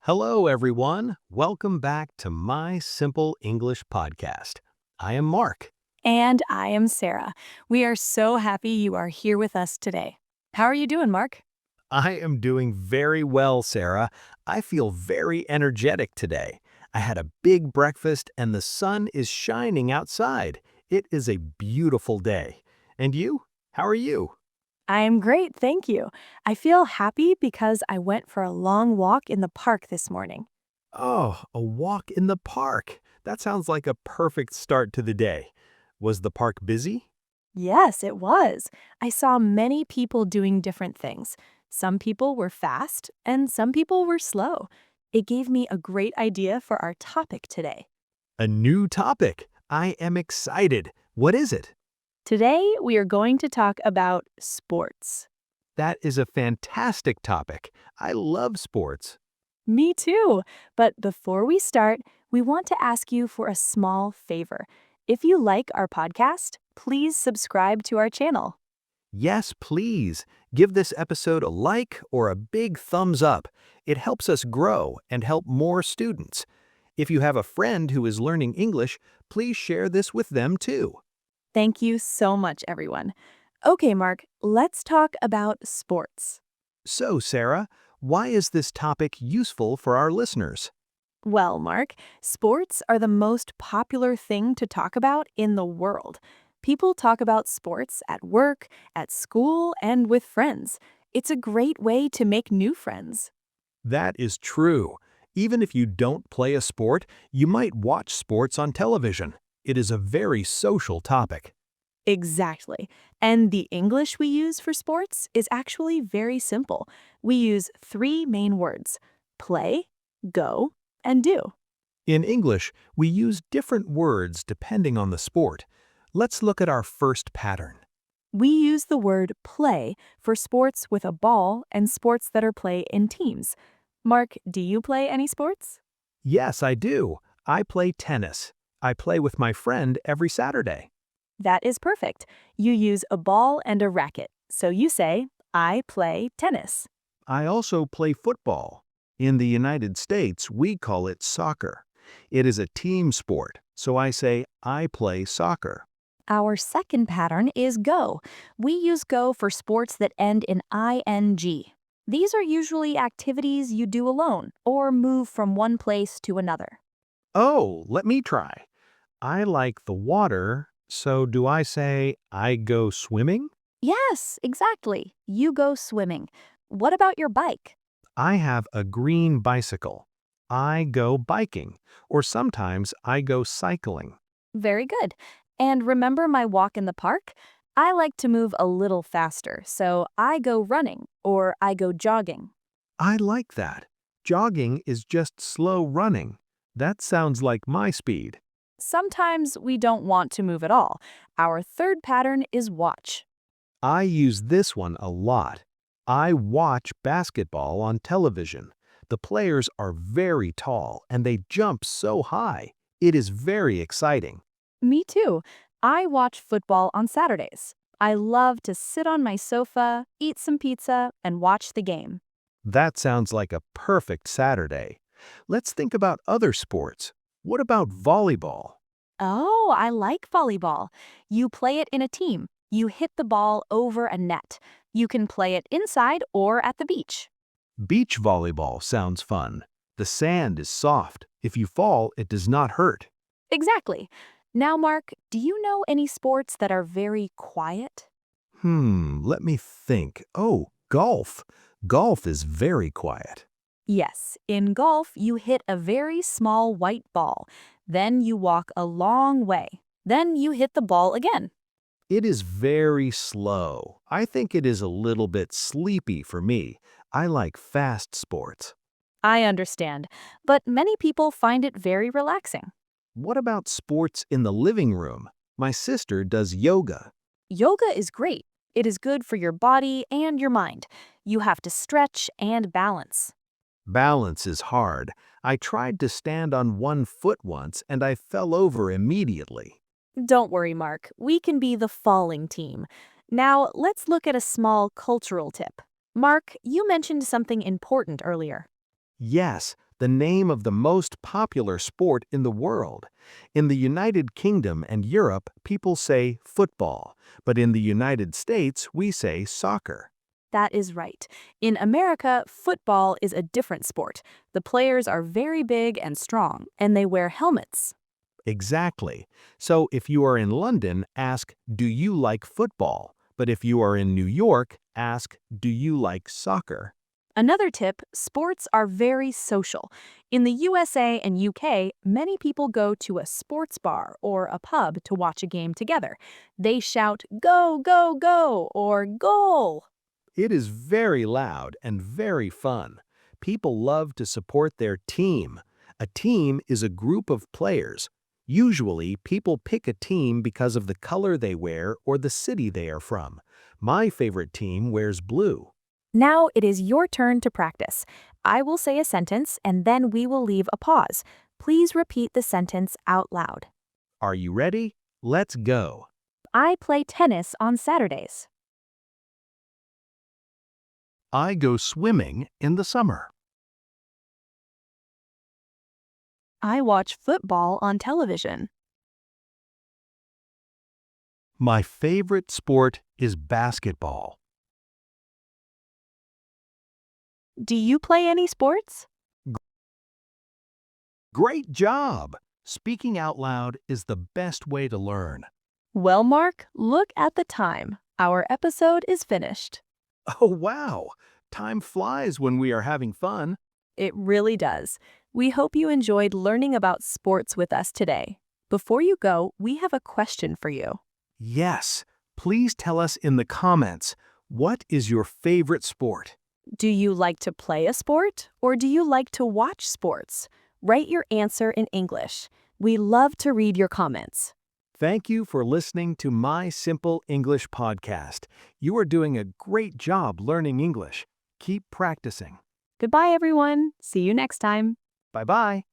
Hello, everyone. Welcome back to my Simple English podcast. I am Mark. And I am Sarah. We are so happy you are here with us today. How are you doing, Mark? I am doing very well, Sarah. I feel very energetic today. I had a big breakfast and the sun is shining outside. It is a beautiful day. And you? How are you? I am great, thank you. I feel happy because I went for a long walk in the park this morning. Oh, a walk in the park. That sounds like a perfect start to the day. Was the park busy? Yes, it was. I saw many people doing different things. Some people were fast and some people were slow. It gave me a great idea for our topic today. A new topic. I am excited. What is it? Today, we are going to talk about sports. That is a fantastic topic. I love sports. Me too. But before we start, we want to ask you for a small favor. If you like our podcast, please subscribe to our channel. Yes, please. Give this episode a like or a big thumbs up. It helps us grow and help more students. If you have a friend who is learning English, please share this with them too. Thank you so much, everyone. Okay, Mark, let's talk about sports. So, Sarah, why is this topic useful for our listeners? Well, Mark, sports are the most popular thing to talk about in the world. People talk about sports at work, at school, and with friends. It's a great way to make new friends. That is true. Even if you don't play a sport, you might watch sports on television. It is a very social topic. Exactly. And the English we use for sports is actually very simple. We use three main words: play, go, and do. In English, we use different words depending on the sport. Let's look at our first pattern. We use the word play for sports with a ball and sports that are played in teams. Mark, do you play any sports? Yes, I do. I play tennis. I play with my friend every Saturday. That is perfect. You use a ball and a racket. So you say, I play tennis. I also play football. In the United States, we call it soccer. It is a team sport, so I say I play soccer. Our second pattern is go. We use go for sports that end in ing. These are usually activities you do alone or move from one place to another. Oh, let me try. I like the water, so do I say I go swimming? Yes, exactly. You go swimming. What about your bike? I have a green bicycle. I go biking, or sometimes I go cycling. Very good. And remember my walk in the park? I like to move a little faster, so I go running or I go jogging. I like that. Jogging is just slow running. That sounds like my speed. Sometimes we don't want to move at all. Our third pattern is watch. I use this one a lot. I watch basketball on television. The players are very tall and they jump so high. It is very exciting. Me too. I watch football on Saturdays. I love to sit on my sofa, eat some pizza, and watch the game. That sounds like a perfect Saturday. Let's think about other sports. What about volleyball? Oh, I like volleyball. You play it in a team. You hit the ball over a net. You can play it inside or at the beach. Beach volleyball sounds fun. The sand is soft. If you fall, it does not hurt. Exactly. Now, Mark, do you know any sports that are very quiet? Let me think. Oh, golf. Golf is very quiet. Yes, in golf, you hit a very small white ball. Then you walk a long way. Then you hit the ball again. It is very slow. I think it is a little bit sleepy for me. I like fast sports. I understand, but many people find it very relaxing. What about sports in the living room? My sister does yoga. Yoga is great. It is good for your body and your mind. You have to stretch and balance. Balance is hard. I tried to stand on one foot once and I fell over immediately. Don't worry, Mark. We can be the falling team. Now, let's look at a small cultural tip. Mark, you mentioned something important earlier. Yes, the name of the most popular sport in the world. In the United Kingdom and Europe, people say football, but in the United States, we say soccer. That is right. In America, football is a different sport. The players are very big and strong, and they wear helmets. Exactly. So if you are in London, ask, "Do you like football?" But if you are in New York, ask, "Do you like soccer?" Another tip, sports are very social. In the USA and UK, many people go to a sports bar or a pub to watch a game together. They shout, "Go, go, go," or "Goal." It is very loud and very fun. People love to support their team. A team is a group of players. Usually, people pick a team because of the color they wear or the city they are from. My favorite team wears blue. Now it is your turn to practice. I will say a sentence and then we will leave a pause. Please repeat the sentence out loud. Are you ready? Let's go. I play tennis on Saturdays. I go swimming in the summer. I watch football on television. My favorite sport is basketball. Do you play any sports? Great job! Speaking out loud is the best way to learn. Well, Mark, look at the time. Our episode is finished. Oh, wow! Time flies when we are having fun. It really does. We hope you enjoyed learning about sports with us today. Before you go, we have a question for you. Yes, please tell us in the comments, what is your favorite sport? Do you like to play a sport or do you like to watch sports? Write your answer in English. We love to read your comments. Thank you for listening to My Simple English podcast. You are doing a great job learning English. Keep practicing. Goodbye, everyone. See you next time. Bye-bye.